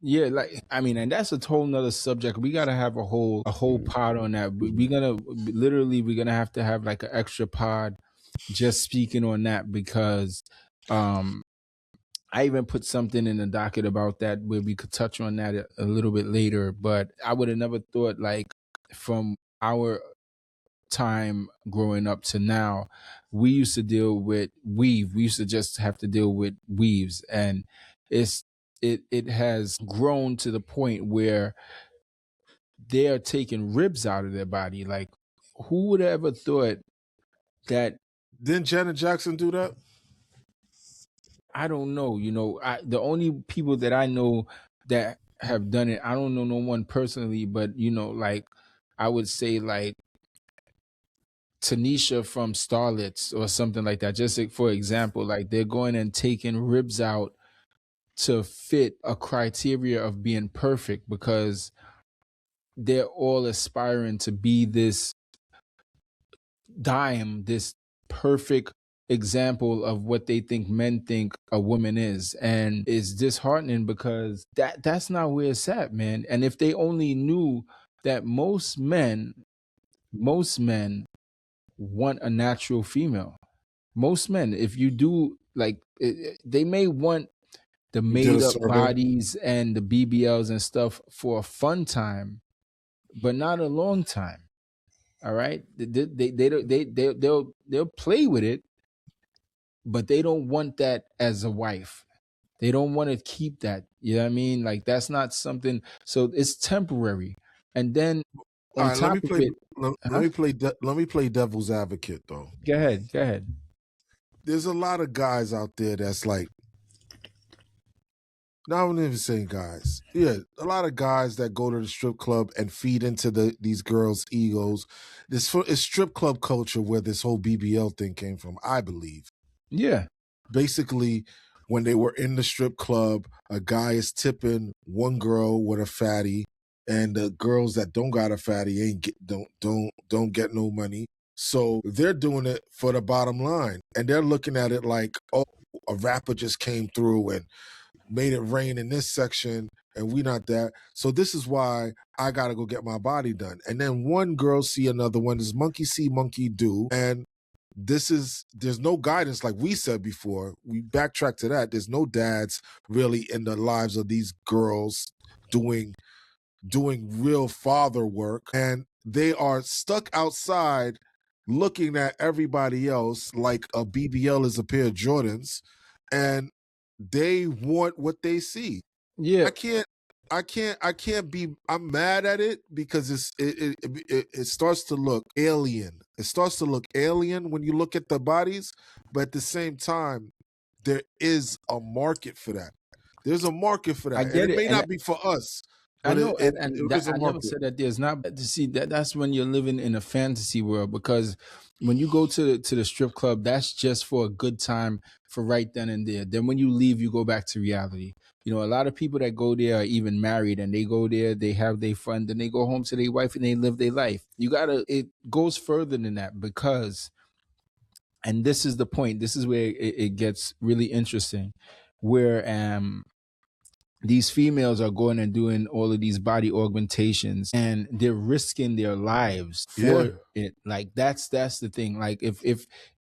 Yeah, like I mean, and that's a whole nother subject. We gotta have a whole pod on that. We're gonna literally we're gonna have to have like an extra pod just speaking on that because um I even put something in the docket about that where we could touch on that a little bit later. But I would have never thought like from our time growing up to now, we used to deal with weave. We used to just have to deal with weaves, and it's it has grown to the point where they are taking ribs out of their body. Like, who would have ever thought that? Didn't Janet Jackson do that? I don't know. The only people that I know that have done it, I don't know no one personally, but like I would say like Tanisha from Starlets or something like that. Just like, for example, like they're going and taking ribs out to fit a criteria of being perfect because they're all aspiring to be this this perfect example of what they think men think a woman is. And it's disheartening because that's not where it's at, man. And if they only knew that most men want a natural female. Most men, if you do like they may want the You did a made up survey. bodies and the BBLs and stuff for a fun time, but not a long time. All right, they'll play with it, but they don't want that as a wife. They don't want to keep that. You know what I mean? Like that's not something. So it's temporary, and then All on right, let top me of play. it, Let huh? me play. Let me play devil's advocate though. Go ahead, go ahead. There's a lot of guys out there that's like, not even saying guys. Yeah, a lot of guys that go to the strip club and feed into these girls' egos. It's strip club culture where this whole BBL thing came from, I believe. Yeah, Basically, when they were in the strip club, a guy is tipping one girl with a fatty, and the girls that don't got a fatty don't get no money. So they're doing it for the bottom line, and they're looking at it like, oh, a rapper just came through and made it rain in this section, and we not that. So this is why I gotta go get my body done. And then one girl see another one. Is monkey see, monkey do, and there's no guidance, like we said before. We backtrack to that. There's no dads really in the lives of these girls doing real father work, and they are stuck outside looking at everybody else like a BBL is a pair of Jordans, and they want what they see. yeah, I can't be. I'm mad at it because it starts to look alien. It starts to look alien when you look at the bodies, but at the same time, there is a market for that. There's a market for I that, and get it it, may and not be for us, I but know, and there that is a I never market. said that there's not. To see that's when you're living in a fantasy world because when you go to the strip club, that's just for a good time for right then and there. Then when you leave, you go back to reality. A lot of people that go there are even married and they go there, they have their fun, then they go home to their wife and they live their life. It goes further than that because, and this is the point. This is where it gets really interesting, where these females are going and doing all of these body augmentations and they're risking their lives Yeah, for it. Like that's the thing. Like if